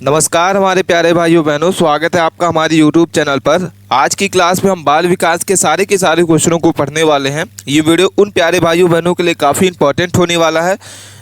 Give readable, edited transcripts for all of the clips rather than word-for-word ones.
नमस्कार हमारे प्यारे भाइयों बहनों, स्वागत है आपका हमारे YouTube चैनल पर। आज की क्लास में हम बाल विकास के सारे क्वेश्चनों को पढ़ने वाले हैं। ये वीडियो उन प्यारे भाइयों बहनों के लिए काफ़ी इंपॉर्टेंट होने वाला है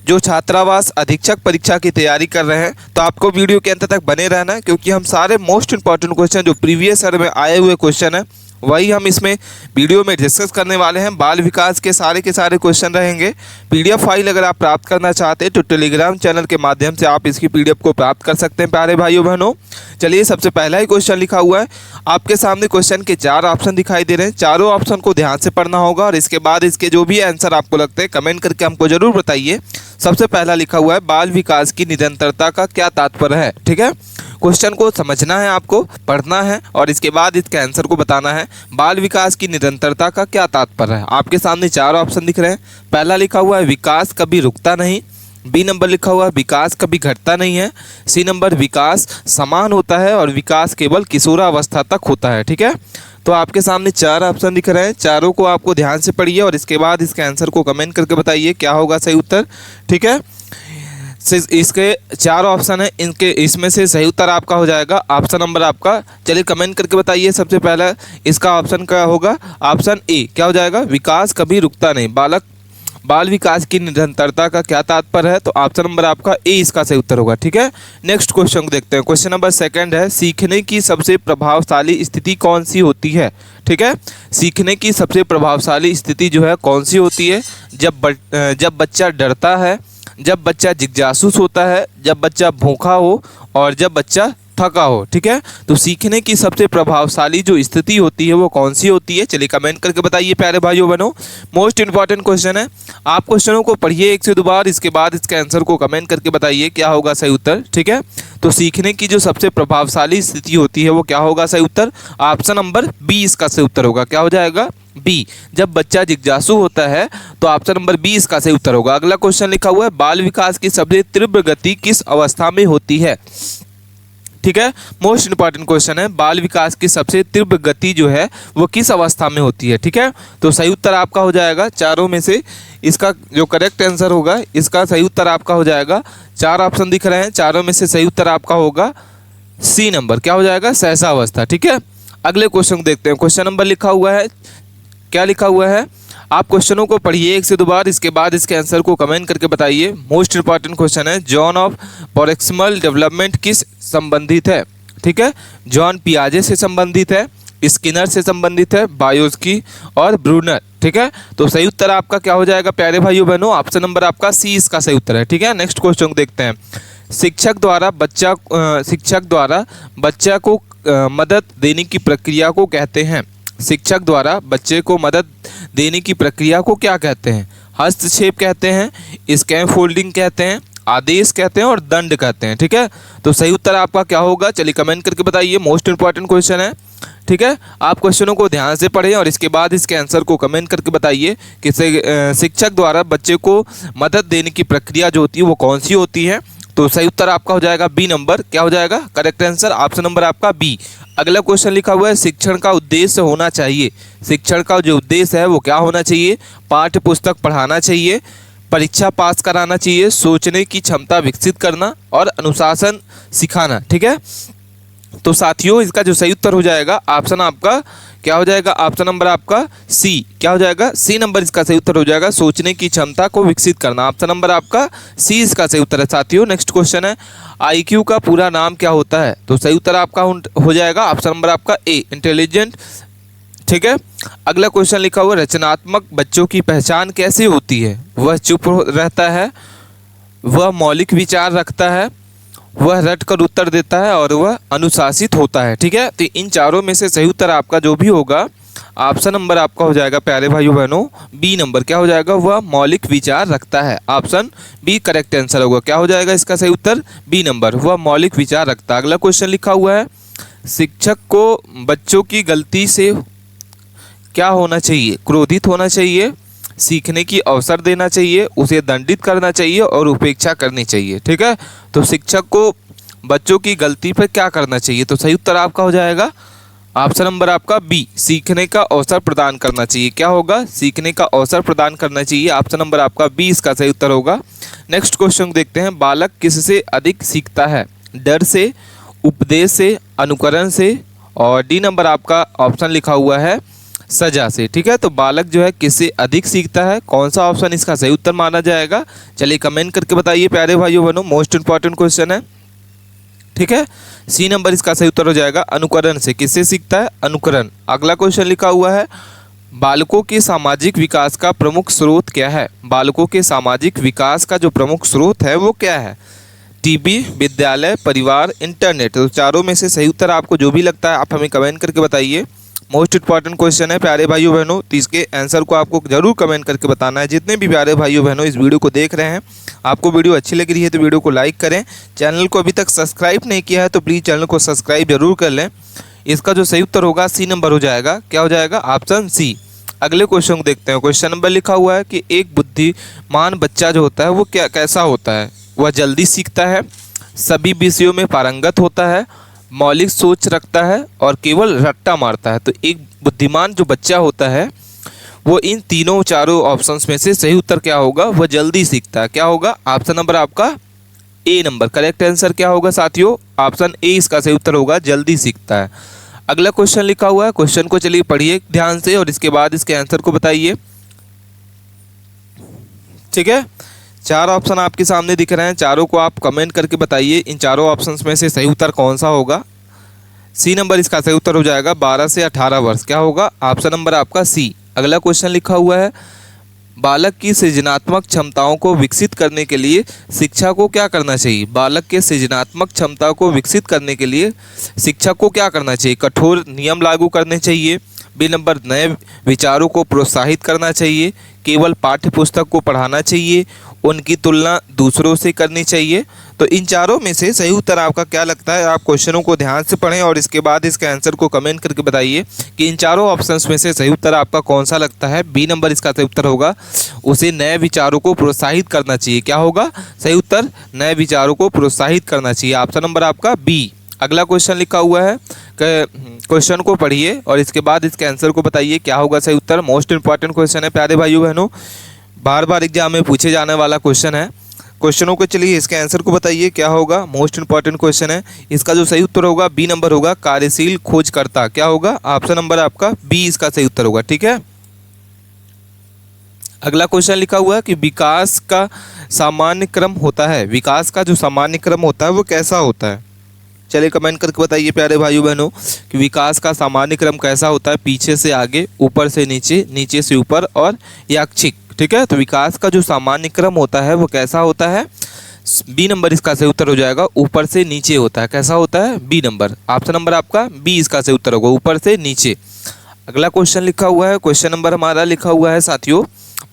जो छात्रावास अधीक्षक परीक्षा की तैयारी कर रहे हैं। तो आपको वीडियो के अंत तक बने रहना है, क्योंकि हम सारे मोस्ट इंपॉर्टेंट क्वेश्चन जो प्रीवियस ईयर में आए हुए क्वेश्चन हैं वही हम इसमें वीडियो में डिस्कस करने वाले हैं। बाल विकास के सारे क्वेश्चन रहेंगे। पीडीएफ फाइल अगर आप प्राप्त करना चाहते हैं तो टेलीग्राम चैनल के माध्यम से आप इसकी पीडीएफ को प्राप्त कर सकते हैं प्यारे भाइयों बहनों। चलिए, सबसे पहला ही क्वेश्चन लिखा हुआ है। आपके सामने क्वेश्चन के 4 ऑप्शन दिखाई दे रहे हैं। चारों ऑप्शन को ध्यान से पढ़ना होगा और इसके बाद इसके जो भी आंसर आपको लगते हैं कमेंट करके हमको जरूर बताइए। सबसे पहला लिखा हुआ है, बाल विकास की निरंतरता का क्या तात्पर्य है। ठीक है, क्वेश्चन को समझना है, आपको पढ़ना है और इसके बाद इसके आंसर को बताना है। बाल विकास की निरंतरता का क्या तात्पर्य है। आपके सामने 4 ऑप्शन दिख रहे हैं। पहला लिखा हुआ है, विकास कभी रुकता नहीं। बी नंबर लिखा हुआ है, विकास कभी घटता नहीं है। सी नंबर, विकास समान होता है और विकास केवल किशोरावस्था तक होता है। ठीक है, तो आपके सामने 4 ऑप्शन दिख रहे हैं। चारों को आपको ध्यान से पढ़िए और इसके बाद इसके आंसर को कमेंट करके बताइए क्या होगा सही उत्तर। ठीक है, इसके 4 ऑप्शन है, इनके इसमें से सही उत्तर आपका हो जाएगा ऑप्शन नंबर आपका। चलिए कमेंट करके बताइए। सबसे पहला इसका ऑप्शन क्या होगा, ऑप्शन ए क्या हो जाएगा, विकास कभी रुकता नहीं। बाल विकास की निरंतरता का क्या तात्पर्य है, तो ऑप्शन नंबर आपका ए इसका सही उत्तर होगा। ठीक है, नेक्स्ट क्वेश्चन को देखते हैं। क्वेश्चन नंबर 2 है, सीखने की सबसे प्रभावशाली स्थिति कौन सी होती है। ठीक है, सीखने की सबसे प्रभावशाली स्थिति जो है कौन सी होती है, जब बच्चा डरता है, जब बच्चा जिज्ञासु होता है, जब बच्चा भूखा हो और जब बच्चा थका हो। ठीक है, तो सीखने की सबसे प्रभावशाली जो स्थिति होती है वो कौन सी होती है। चलिए कमेंट करके बताइए प्यारे भाइयों बहनों। मोस्ट इंपॉर्टेंट क्वेश्चन है, आप क्वेश्चनों को पढ़िए 1 से 2 बार, इसके बाद इसके आंसर को कमेंट करके बताइए क्या होगा सही उत्तर। ठीक है, तो सीखने की जो सबसे प्रभावशाली स्थिति होती है वो क्या होगा सही उत्तर, ऑप्शन नंबर बी इसका सही उत्तर होगा। क्या हो जाएगा, बी, जब बच्चा जिज्ञासु होता है, तो ऑप्शन नंबर बी इसका सही उत्तर होगा। अगला क्वेश्चन लिखा हुआ है, बाल विकास की सबसे तीव्र गति किस अवस्था में होती है। ठीक है, मोस्ट इंपॉर्टेंट क्वेश्चन है, बाल विकास की सबसे तीव्र गति जो है वो किस अवस्था में होती है। ठीक है, तो सही उत्तर आपका हो जाएगा चारों में से, इसका जो करेक्ट आंसर होगा इसका सही उत्तर आपका हो जाएगा। 4 ऑप्शन दिख रहे हैं, चारों में से सही उत्तर आपका होगा सी नंबर, क्या हो जाएगा, सहसा अवस्था। ठीक है, अगले क्वेश्चन को देखते हैं। क्वेश्चन नंबर लिखा हुआ है, क्या लिखा हुआ है, आप क्वेश्चनों को पढ़िए 1 से 2 बार, इसके बाद इसके आंसर को कमेंट करके बताइए। मोस्ट इंपॉर्टेंट क्वेश्चन है, जॉन ऑफ प्रोक्सिमल डेवलपमेंट किस संबंधित है। ठीक है, जॉन पियाजे से संबंधित है, स्किनर से संबंधित है, बायोस्की और ब्रूनर। ठीक है, तो सही उत्तर आपका क्या हो जाएगा प्यारे भाइयों बहनों, ऑप्शन नंबर आपका सी इसका सही उत्तर है। ठीक है, नेक्स्ट क्वेश्चन को देखते हैं। शिक्षक द्वारा बच्चा को मदद देने की प्रक्रिया को कहते हैं। शिक्षक द्वारा बच्चे को मदद देने की प्रक्रिया को क्या कहते हैं, हस्तक्षेप कहते हैं, स्कैफोल्डिंग कहते हैं, आदेश कहते हैं और दंड कहते हैं। ठीक है, तो सही उत्तर आपका क्या होगा, चलिए कमेंट करके बताइए। मोस्ट इंपॉर्टेंट क्वेश्चन है। ठीक है, आप क्वेश्चनों को ध्यान से पढ़ें और इसके बाद इसके आंसर को कमेंट करके बताइए कि शिक्षक द्वारा बच्चे को मदद देने की प्रक्रिया जो होती है वो कौन सी होती है। तो सही उत्तर आपका हो जाएगा बी नंबर, क्या हो जाएगा, करेक्ट आंसर ऑप्शन नंबर आपका बी। अगला क्वेश्चन लिखा हुआ है, शिक्षण का उद्देश्य होना चाहिए। शिक्षण का जो उद्देश्य है वो क्या होना चाहिए, पाठ्य पुस्तक पढ़ाना चाहिए, परीक्षा पास कराना चाहिए, सोचने की क्षमता विकसित करना और अनुशासन सिखाना। ठीक है, तो साथियों इसका जो सही उत्तर हो जाएगा ऑप्शन आपका क्या हो जाएगा, ऑप्शन नंबर आपका सी, क्या हो जाएगा, सी नंबर इसका सही उत्तर हो जाएगा, सोचने की क्षमता को विकसित करना। ऑप्शन नंबर आपका सी इसका सही उत्तर है साथियों। नेक्स्ट क्वेश्चन है, आईक्यू का पूरा नाम क्या होता है, तो सही उत्तर आपका हो जाएगा ऑप्शन नंबर आपका ए, इंटेलिजेंट। ठीक है, अगला क्वेश्चन लिखा हुआ, रचनात्मक बच्चों की पहचान कैसे होती है। वह चुप रहता है, वह मौलिक विचार रखता है, वह रट कर उत्तर देता है और वह अनुशासित होता है। ठीक है, तो इन चारों में से सही उत्तर आपका जो भी होगा ऑप्शन नंबर आपका हो जाएगा प्यारे भाइयों बहनों बी नंबर, क्या हो जाएगा, वह मौलिक विचार रखता है। ऑप्शन बी करेक्ट आंसर होगा। क्या हो जाएगा इसका सही उत्तर, बी नंबर, वह मौलिक विचार रखता है। अगला क्वेश्चन लिखा हुआ है, शिक्षक को बच्चों की गलती से क्या होना चाहिए, क्रोधित होना चाहिए, सीखने की अवसर देना चाहिए, उसे दंडित करना चाहिए और उपेक्षा करनी चाहिए। ठीक है, तो शिक्षक को बच्चों की गलती पर क्या करना चाहिए, तो सही उत्तर आपका हो जाएगा ऑप्शन नंबर आपका बी, सीखने का अवसर प्रदान करना चाहिए। क्या होगा, सीखने का अवसर प्रदान करना चाहिए। ऑप्शन नंबर आपका बी इसका सही उत्तर होगा। नेक्स्ट क्वेश्चन देखते हैं, बालक किससे अधिक सीखता है। डर से, उपदेश से, अनुकरण से, और डी नंबर आपका ऑप्शन लिखा हुआ है सजा से। ठीक है, तो बालक जो है किससे अधिक सीखता है, कौन सा ऑप्शन इसका सही उत्तर माना जाएगा? चलिए कमेंट करके बताइए प्यारे भाइयों बहनों, मोस्ट इंपॉर्टेंट क्वेश्चन है। ठीक है, सी नंबर इसका सही उत्तर हो जाएगा अनुकरण से। किससे सीखता है? अनुकरण। अगला क्वेश्चन लिखा हुआ है बालकों के सामाजिक विकास का प्रमुख स्रोत क्या है? बालकों के सामाजिक विकास का जो प्रमुख स्रोत है वो क्या है? टीवी, विद्यालय, परिवार, इंटरनेट। तो चारों में से सही उत्तर आपको जो भी लगता है आप हमें कमेंट करके बताइए। मोस्ट इंपॉर्टेंट क्वेश्चन है प्यारे भाइयों बहनों, तो इसके आंसर को आपको जरूर कमेंट करके बताना है। जितने भी प्यारे भाइयों बहनों इस वीडियो को देख रहे हैं, आपको वीडियो अच्छी लग रही है तो वीडियो को लाइक करें। चैनल को अभी तक सब्सक्राइब नहीं किया है तो प्लीज़ चैनल को सब्सक्राइब जरूर कर लें। इसका जो सही उत्तर होगा सी नंबर हो जाएगा। क्या हो जाएगा? Option C. अगले क्वेश्चन को देखते हैं। क्वेश्चन नंबर लिखा हुआ है कि एक बुद्धिमान बच्चा जो होता है वो कैसा होता है? वह जल्दी सीखता है, सभी विषयों में पारंगत होता है, मौलिक सोच रखता है और केवल रट्टा मारता है। तो एक बुद्धिमान जो बच्चा होता है वो इन तीनों चारों ऑप्शंस में से सही उत्तर क्या होगा? वह जल्दी सीखता है। क्या होगा? ऑप्शन नंबर आपका ए नंबर। करेक्ट आंसर क्या होगा साथियों? ऑप्शन ए इसका सही उत्तर होगा, जल्दी सीखता है। अगला क्वेश्चन लिखा हुआ है, क्वेश्चन को चलिए पढ़िए ध्यान से और इसके बाद इसके आंसर को बताइए। ठीक है, चार ऑप्शन आपके सामने दिख रहे हैं, चारों को आप कमेंट करके बताइए इन चारों ऑप्शंस में से सही उत्तर कौन सा होगा। सी नंबर इसका सही उत्तर हो जाएगा 12 से 18 वर्ष। क्या होगा? ऑप्शन नंबर आपका सी। अगला क्वेश्चन लिखा हुआ है बालक की सृजनात्मक क्षमताओं को विकसित करने के लिए शिक्षक को क्या करना चाहिए? बालक के सृजनात्मक क्षमता को विकसित करने के लिए शिक्षक को क्या करना चाहिए? कठोर नियम लागू करने चाहिए, बी नंबर नए विचारों को प्रोत्साहित करना चाहिए, केवल पाठ्य पुस्तक को पढ़ाना चाहिए, उनकी तुलना दूसरों से करनी चाहिए। तो इन चारों में से सही उत्तर आपका क्या लगता है? आप क्वेश्चनों को ध्यान से पढ़ें और इसके बाद इसके आंसर को कमेंट करके बताइए कि इन चारों ऑप्शंस में से सही उत्तर आपका कौन सा लगता है। बी नंबर इसका सही उत्तर होगा, उसे नए विचारों को प्रोत्साहित करना चाहिए। क्या होगा सही उत्तर? नए विचारों को प्रोत्साहित करना चाहिए। ऑप्शन नंबर आपका बी। अगला क्वेश्चन लिखा हुआ है, क्वेश्चन को पढ़िए और इसके बाद इसके आंसर को बताइए क्या होगा सही उत्तर। मोस्ट इंपॉर्टेंट क्वेश्चन है प्यारे भाइयों बहनों, बार बार एग्जाम में पूछे जाने वाला क्वेश्चन है। क्वेश्चनों को चलिए इसके आंसर को बताइए क्या होगा। मोस्ट इंपॉर्टेंट क्वेश्चन है, इसका जो सही उत्तर होगा बी नंबर होगा, कार्यशील खोजकर्ता। क्या होगा? ऑप्शन नंबर आपका बी इसका सही उत्तर होगा। ठीक है, अगला क्वेश्चन लिखा हुआ है कि विकास का सामान्य क्रम होता है। विकास का जो सामान्य क्रम होता है वो कैसा होता है? चलिए कमेंट करके बताइए प्यारे भाइयों बहनों कि विकास का सामान्य क्रम कैसा होता है। पीछे से आगे, ऊपर से नीचे, नीचे से ऊपर और यादृच्छिक। ठीक है, तो विकास का जो सामान्य क्रम होता है वो कैसा होता है? बी नंबर इसका सही उत्तर हो जाएगा, ऊपर से नीचे होता है। कैसा होता है? B number. ऑप्शन नंबर आपका बी इसका सही उत्तर होगा, ऊपर से नीचे। अगला क्वेश्चन लिखा हुआ है, क्वेश्चन नंबर हमारा लिखा हुआ है साथियों,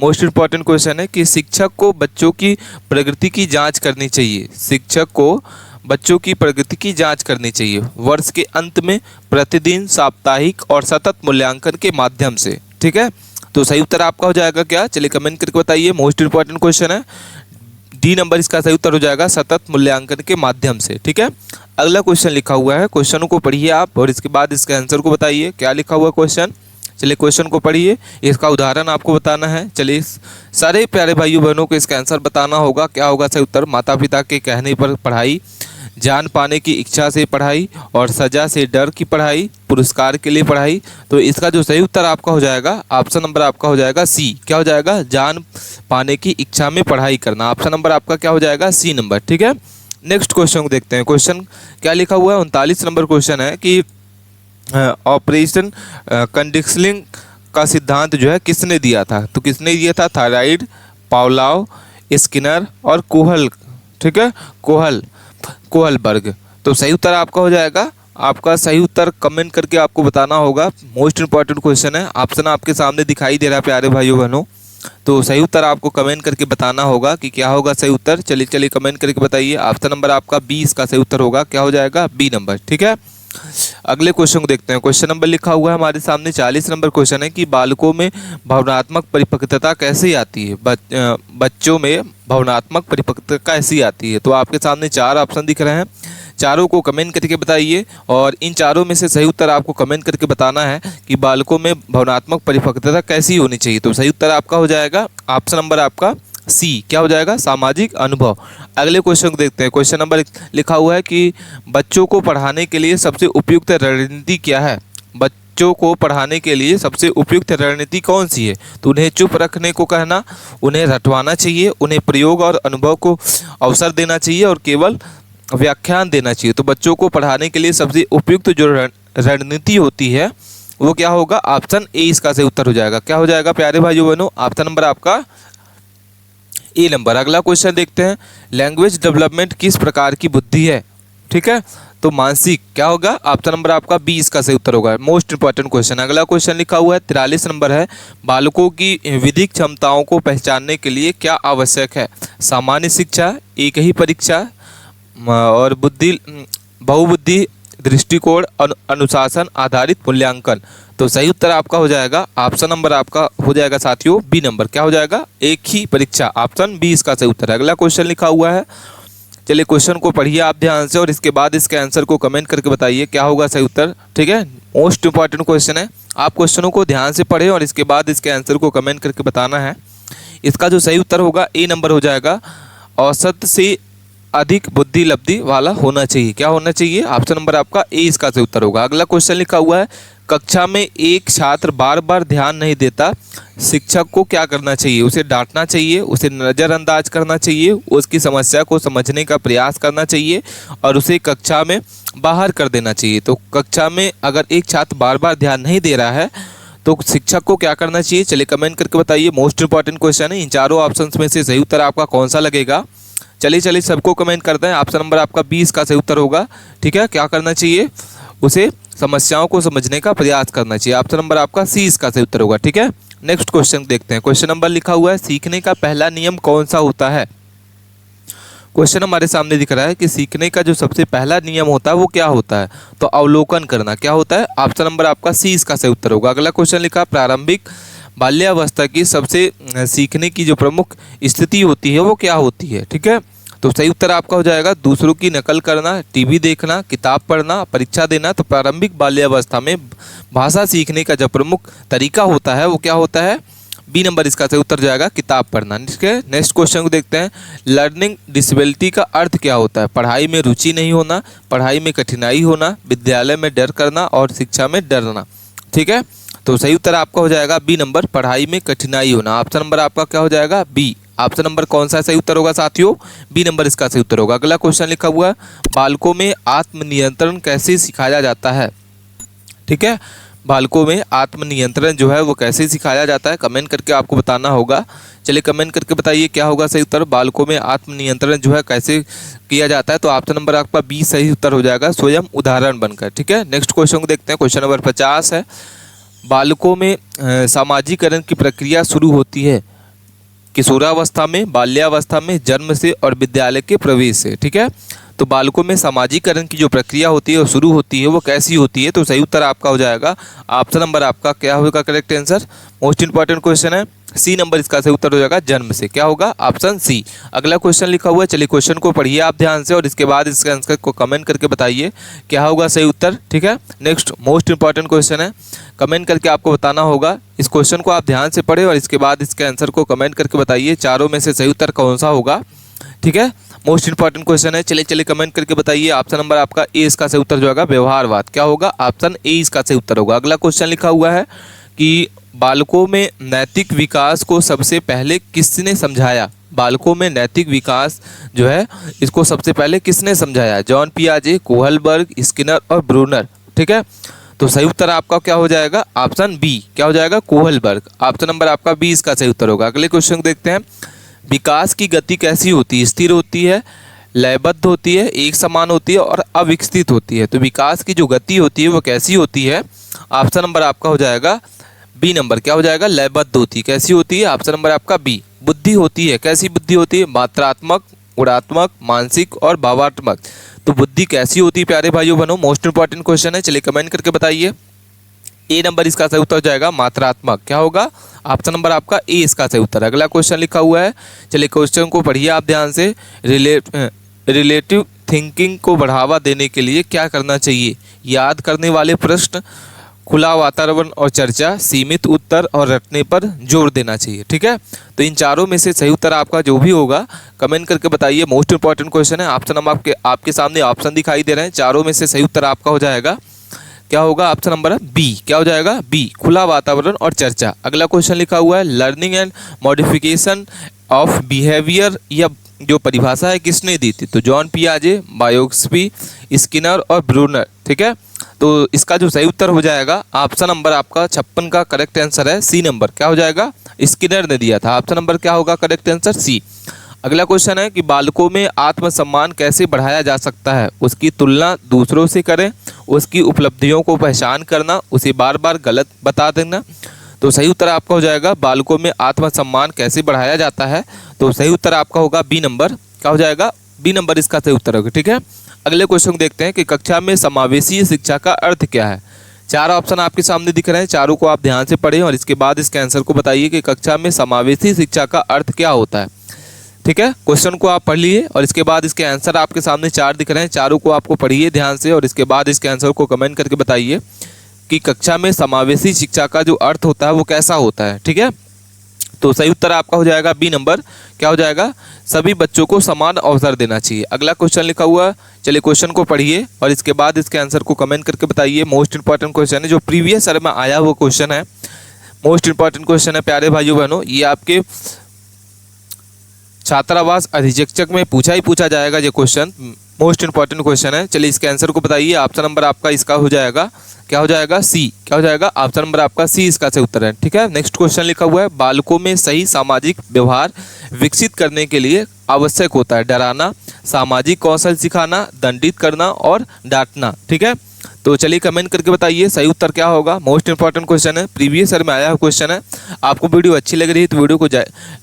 मोस्ट इंपॉर्टेंट क्वेश्चन है कि शिक्षक को बच्चों की प्रगति की जांच करनी चाहिए। शिक्षक को बच्चों की प्रगति की जांच करनी चाहिए वर्ष के अंत में, प्रतिदिन, साप्ताहिक और सतत मूल्यांकन के माध्यम से। ठीक है, तो सही उत्तर आपका हो जाएगा क्या? चलिए कमेंट करके बताइए। मोस्ट इंपॉर्टेंट क्वेश्चन है, डी नंबर इसका सही उत्तर हो जाएगा, सतत मूल्यांकन के माध्यम से। ठीक है, अगला क्वेश्चन लिखा हुआ है, क्वेश्चन को पढ़िए आप और इसके बाद इसके आंसर को बताइए क्या लिखा हुआ क्वेश्चन। चलिए क्वेश्चन को पढ़िए, इसका उदाहरण आपको बताना है। चलिए सारे प्यारे भाइयों बहनों को इसका आंसर बताना होगा। क्या होगा सही उत्तर? माता पिता के कहने पर पढ़ाई, जान पाने की इच्छा से पढ़ाई और सजा से डर की पढ़ाई, पुरस्कार के लिए पढ़ाई। तो इसका जो सही उत्तर आपका हो जाएगा, ऑप्शन नंबर आपका हो जाएगा सी। क्या हो जाएगा? जान पाने की इच्छा में पढ़ाई करना। ऑप्शन नंबर आपका क्या हो जाएगा? C number. ठीक है, नेक्स्ट क्वेश्चन को देखते हैं। क्वेश्चन क्या लिखा हुआ है? 39 नंबर क्वेश्चन है कि ऑपरेशन कंडीशनिंग का सिद्धांत जो है किसने दिया था? तो किसने दिया था? थायराइड, पावलोव, स्किनर और कोहल। ठीक है, कोहलबर्ग। तो सही उत्तर आपका हो जाएगा, आपका सही उत्तर कमेंट करके आपको बताना होगा। मोस्ट इंपॉर्टेंट क्वेश्चन है, ऑप्शन आपके सामने दिखाई दे रहा है प्यारे भाइयों बहनों, तो सही उत्तर आपको कमेंट करके बताना होगा कि क्या होगा सही उत्तर। चलिए कमेंट करके बताइए। ऑप्शन नंबर आपका बी इसका सही उत्तर होगा। क्या हो जाएगा? B number. ठीक है, अगले क्वेश्चन को देखते हैं। क्वेश्चन नंबर लिखा हुआ है हमारे सामने 40 नंबर क्वेश्चन है कि बालकों में भावनात्मक परिपक्वता कैसे आती है? बच्चों में भावनात्मक परिपक्वता कैसी आती है? तो आपके सामने चार ऑप्शन दिख रहे हैं, चारों को कमेंट करके बताइए और इन चारों में से सही उत्तर आपको कमेंट करके बताना है कि बालकों में भावनात्मक परिपक्वता कैसी होनी चाहिए। तो सही उत्तर आपका हो जाएगा ऑप्शन नंबर आपका सी क्या हो जाएगा, सामाजिक अनुभव। अगले क्वेश्चन को देखते हैं। क्वेश्चन नंबर लिखा हुआ है कि बच्चों को पढ़ाने के लिए सबसे उपयुक्त रणनीति क्या है। बच्चों को पढ़ाने के लिए सबसे उपयुक्त रणनीति कौन सी है। तो उन्हें चुप रखने को कहना, उन्हें रटवाना चाहिए, उन्हें प्रयोग और अनुभव को अवसर देना चाहिए और केवल व्याख्यान देना चाहिए। तो बच्चों को पढ़ाने के लिए सबसे उपयुक्त जो रणनीति होती है वो क्या होगा, ऑप्शन ए इसका सही उत्तर हो जाएगा। क्या हो जाएगा प्यारे भाइयों बहनों, ऑप्शन नंबर आपका ए नंबर। अगला क्वेश्चन देखते हैं, लैंग्वेज डेवलपमेंट किस प्रकार की बुद्धि है। ठीक है, तो मानसिक क्या होगा, ऑप्शन नंबर आपका बी इसका सही उत्तर होगा। Most important question. अगला क्वेश्चन लिखा हुआ है 43 नंबर है, बालकों की विधिक क्षमताओं को पहचानने के लिए क्या आवश्यक है। सामान्य शिक्षा, एक ही परीक्षा और बहुबुद्धि दृष्टिकोण, अनुशासन आधारित मूल्यांकन। तो सही उत्तर आपका हो जाएगा, ऑप्शन नंबर आपका हो जाएगा साथियों बी नंबर। क्या हो जाएगा, एक ही परीक्षा, ऑप्शन बी इसका सही उत्तर है। अगला क्वेश्चन लिखा हुआ है, चलिए क्वेश्चन को पढ़िए आप ध्यान से और इसके बाद इसके आंसर को कमेंट करके बताइए क्या होगा सही उत्तर। ठीक है, मोस्ट इंपॉर्टेंट क्वेश्चन है, आप क्वेश्चनों को ध्यान से पढ़ें और इसके बाद इसके आंसर को कमेंट करके बताना है। इसका जो सही उत्तर होगा ए नंबर हो जाएगा, औसत से अधिक बुद्धि लब्धि वाला होना चाहिए। क्या होना चाहिए, ऑप्शन नंबर आपका ए इसका सही उत्तर होगा। अगला क्वेश्चन लिखा हुआ है, कक्षा में एक छात्र बार बार ध्यान नहीं देता, शिक्षक को क्या करना चाहिए। उसे डांटना चाहिए, उसे नज़रअंदाज करना चाहिए, उसकी समस्या को समझने का प्रयास करना चाहिए और उसे कक्षा में बाहर कर देना चाहिए। तो कक्षा में अगर एक छात्र बार बार ध्यान नहीं दे रहा है तो शिक्षक को क्या करना चाहिए, चलिए कमेंट करके बताइए। मोस्ट इंपॉर्टेंट क्वेश्चन है, इन चारों ऑप्शन में से सही उत्तर आपका कौन सा लगेगा। चलिए सबको कमेंट करते हैं, ऑप्शन नंबर आपका 20 का सही उत्तर होगा। ठीक है, क्या करना चाहिए, उसे समस्याओं को समझने का प्रयास करना चाहिए, ऑप्शन नंबर आपका सी इसका सही उत्तर होगा। ठीक है, नेक्स्ट क्वेश्चन देखते हैं। क्वेश्चन नंबर लिखा हुआ है, सीखने का पहला नियम कौन सा होता है। क्वेश्चन हमारे सामने दिख रहा है कि सीखने का जो सबसे पहला नियम होता है वो क्या होता है। तो अवलोकन करना। क्या होता है, ऑप्शन नंबर आपका सी इसका सही उत्तर होगा। अगला क्वेश्चन लिखा, प्रारंभिक बाल्यावस्था की सबसे सीखने की जो प्रमुख स्थिति होती है वो क्या होती है। ठीक है, तो सही उत्तर आपका हो जाएगा दूसरों की नकल करना, टीवी देखना, किताब पढ़ना, परीक्षा देना। तो प्रारंभिक बाल्यावस्था में भाषा सीखने का जो प्रमुख तरीका होता है वो क्या होता है, बी नंबर इसका सही उत्तर जाएगा, किताब पढ़ना। ठीक है, नेक्स्ट क्वेश्चन को देखते हैं, लर्निंग डिसेबिलिटी का अर्थ क्या होता है। पढ़ाई में रुचि नहीं होना, पढ़ाई में कठिनाई होना, विद्यालय में डर करना और शिक्षा में डरना। ठीक है, तो सही उत्तर आपका हो जाएगा बी नंबर, पढ़ाई में कठिनाई होना। ऑप्शन नंबर आपका क्या हो जाएगा, बी। ऑप्शन नंबर कौन सा सही उत्तर होगा साथियों, बी नंबर इसका सही उत्तर होगा। अगला क्वेश्चन लिखा हुआ है, बालकों में आत्मनियंत्रण कैसे सिखाया जाता है। ठीक है, बालकों में आत्मनियंत्रण जो है वो कैसे सिखाया जाता है, कमेंट करके आपको बताना होगा। चलिए कमेंट करके बताइए क्या होगा सही उत्तर, बालकों में आत्मनियंत्रण जो है कैसे किया जाता है। तो ऑप्शन नंबर आपका बी सही उत्तर हो जाएगा, स्वयं उदाहरण बनकर। ठीक है, नेक्स्ट क्वेश्चन को देखते हैं। क्वेश्चन नंबर 50 है, बालकों में सामाजिकरण की प्रक्रिया शुरू होती है किशोरावस्था में, बाल्यावस्था में, जन्म से और विद्यालय के प्रवेश से। ठीक है, तो बालकों में सामाजिकरण की जो प्रक्रिया होती है वो शुरू होती है वो कैसी होती है। तो सही उत्तर आपका हो जाएगा, ऑप्शन नंबर आपका क्या होगा correct answer. Most important question है, सी नंबर इसका सही उत्तर हो जाएगा, जन्म से। क्या होगा, ऑप्शन सी। अगला क्वेश्चन लिखा हुआ है, चलिए क्वेश्चन को पढ़िए आप ध्यान से और इसके बाद इसके आंसर को कमेंट करके बताइए क्या होगा सही उत्तर। ठीक है, नेक्स्ट मोस्ट इंपॉर्टेंट क्वेश्चन है, कमेंट करके आपको बताना होगा। इस क्वेश्चन को आप ध्यान से पढ़ें और इसके बाद इसके आंसर को कमेंट करके बताइए चारों में से सही उत्तर कौन सा होगा। ठीक है, मोस्ट इंपॉर्टेंट क्वेश्चन है, चलिए कमेंट करके बताइए। ऑप्शन नंबर आपका ए इसका सही उत्तर जो होगा, व्यवहारवाद। क्या होगा, ऑप्शन ए इसका सही उत्तर होगा। अगला क्वेश्चन लिखा हुआ है कि बालकों में नैतिक विकास को सबसे पहले किसने समझाया। बालकों में नैतिक विकास जो है इसको सबसे पहले किसने समझाया, जॉन पियाजे, कोहलबर्ग, स्किनर और ब्रूनर। ठीक है, तो सही उत्तर आपका क्या हो जाएगा, ऑप्शन बी। क्या हो जाएगा, कोहलबर्ग। ऑप्शन नंबर आपका बी इसका सही उत्तर होगा। अगले क्वेश्चन देखते हैं, विकास की गति कैसी होती है, स्थिर होती है, लयबद्ध होती है, एक समान होती है और अविकसित होती है। तो विकास की जो गति होती है वो कैसी होती है, ऑप्शन नंबर आपका हो जाएगा बी नंबर। क्या हो जाएगा, लयबद्ध होती है। कैसी होती है, ऑप्शन नंबर आपका बी। बुद्धि होती है, कैसी बुद्धि होती है, मात्रात्मक, गुणात्मक, मानसिक और भावात्मक। तो बुद्धि कैसी होती है प्यारे भाइयों बहनों, मोस्ट इंपॉर्टेंट क्वेश्चन है, चलिए कमेंट करके बताइए। ए नंबर इसका सही उत्तर हो जाएगा, मात्रात्मक। क्या होगा, ऑप्शन नंबर आपका ए इसका सही उत्तर। अगला क्वेश्चन लिखा हुआ है, चलिए क्वेश्चन को पढ़िए आप ध्यान से। रिलेटिव थिंकिंग को बढ़ावा देने के लिए क्या करना चाहिए, याद करने वाले प्रश्न खुला वातावरण और चर्चा, सीमित उत्तर और रटने पर जोर देना चाहिए। ठीक है, तो इन चारों में से सही उत्तर आपका जो भी होगा कमेंट करके बताइए। मोस्ट इंपॉर्टेंट क्वेश्चन है। ऑप्शन हम आपके सामने ऑप्शन दिखाई दे रहे हैं, चारों में से सही उत्तर आपका हो जाएगा, क्या होगा, ऑप्शन नंबर है बी। क्या हो जाएगा, बी, खुला वातावरण और चर्चा। अगला क्वेश्चन लिखा हुआ है, learning and modification of behaviour, या जो परिभाषा है किसने दी थी? तो जॉन पियाजे, बायोक्सपी, स्किनर और ब्रूनर। ठीक है, तो इसका जो सही उत्तर हो जाएगा ऑप्शन नंबर आपका 56 का करेक्ट आंसर है सी नंबर। क्या हो जाएगा, स्किनर ने दिया था। ऑप्शन नंबर क्या होगा करेक्ट आंसर, सी। अगला क्वेश्चन है कि बालकों में आत्मसम्मान कैसे बढ़ाया जा सकता है? उसकी तुलना दूसरों से करें, उसकी उपलब्धियों को पहचान करना, उसे बार बार गलत बता देना। तो सही उत्तर आपका हो जाएगा बालकों में आत्मसम्मान कैसे बढ़ाया जाता है, तो सही उत्तर आपका होगा बी नंबर। क्या हो जाएगा, बी नंबर इसका सही उत्तर होगा। ठीक है, अगले क्वेश्चन को देखते हैं कि कक्षा में समावेशी शिक्षा का अर्थ क्या है? चार ऑप्शन आपके सामने दिख रहे हैं, चारों को आप ध्यान से पढ़ें और इसके बाद इसके आंसर को बताइए कि कक्षा में समावेशी शिक्षा का अर्थ क्या होता है। ठीक है, क्वेश्चन को आप पढ़ लिए और इसके बाद इसके आंसर आपके सामने चार दिख रहे हैं, चारों को आपको पढ़िए ध्यान से और इसके बाद इसके आंसर को कमेंट करके बताइए कि कक्षा में समावेशी शिक्षा का जो अर्थ होता है वो कैसा होता है। ठीक है, तो सही उत्तर आपका हो जाएगा बी नंबर। क्या हो जाएगा, सभी बच्चों को समान अवसर देना चाहिए। अगला क्वेश्चन लिखा हुआ है, चलिए क्वेश्चन को पढ़िए और इसके बाद इसके आंसर को कमेंट करके बताइए। मोस्ट इंपॉर्टेंट क्वेश्चन है, जो प्रीवियस ईयर में आया वो क्वेश्चन है, मोस्ट इंपॉर्टेंट क्वेश्चन है प्यारे भाइयों बहनों। ये आपके छात्रावास अधिशिक्षक में पूछा जाएगा ये क्वेश्चन, मोस्ट इंपॉर्टेंट क्वेश्चन है। चलिए इसके आंसर को बताइए। ऑप्शन नंबर आपका इसका हो जाएगा, क्या हो जाएगा, सी। क्या हो जाएगा, ऑप्शन नंबर आपका सी इसका सही उत्तर है। ठीक है, नेक्स्ट क्वेश्चन लिखा हुआ है, बालकों में सही सामाजिक व्यवहार विकसित करने के लिए आवश्यक होता है डराना, सामाजिक कौशल सिखाना, दंडित करना और डांटना। ठीक है, तो चलिए कमेंट करके बताइए सही उत्तर क्या होगा। मोस्ट इंपॉर्टेंट क्वेश्चन है, प्रीवियस ईयर में आया हुआ क्वेश्चन है। आपको वीडियो अच्छी लग रही है तो वीडियो को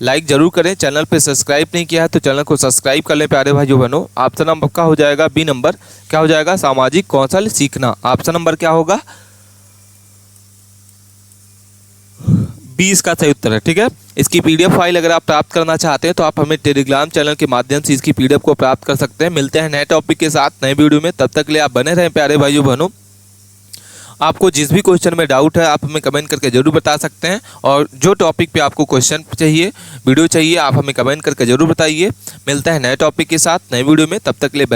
लाइक जरूर करें, चैनल पे सब्सक्राइब नहीं किया है तो चैनल को सब्सक्राइब कर लें प्यारे भाइयों बहनों। ऑप्शन नंबर का हो जाएगा बी नंबर। क्या हो जाएगा, सामाजिक कौशल सीखना। ऑप्शन नंबर क्या होगा, बी इसका सही उत्तर है। ठीक है, इसकी पीडीएफ फाइल अगर आप प्राप्त करना चाहते हैं तो आप हमें टेलीग्राम चैनल के माध्यम से इसकी पीडीएफ को प्राप्त कर सकते हैं। मिलते हैं नए टॉपिक के साथ नए वीडियो में, तब तक के लिए आप बने रहें प्यारे भाइयों बहनों। आपको जिस भी क्वेश्चन में डाउट है आप हमें कमेंट करके जरूर बता सकते हैं, और जो टॉपिक पे आपको क्वेश्चन चाहिए, वीडियो चाहिए, आप हमें कमेंट करके जरूर बताइए। मिलते हैं नए टॉपिक के साथ नए वीडियो में, तब तक के लिए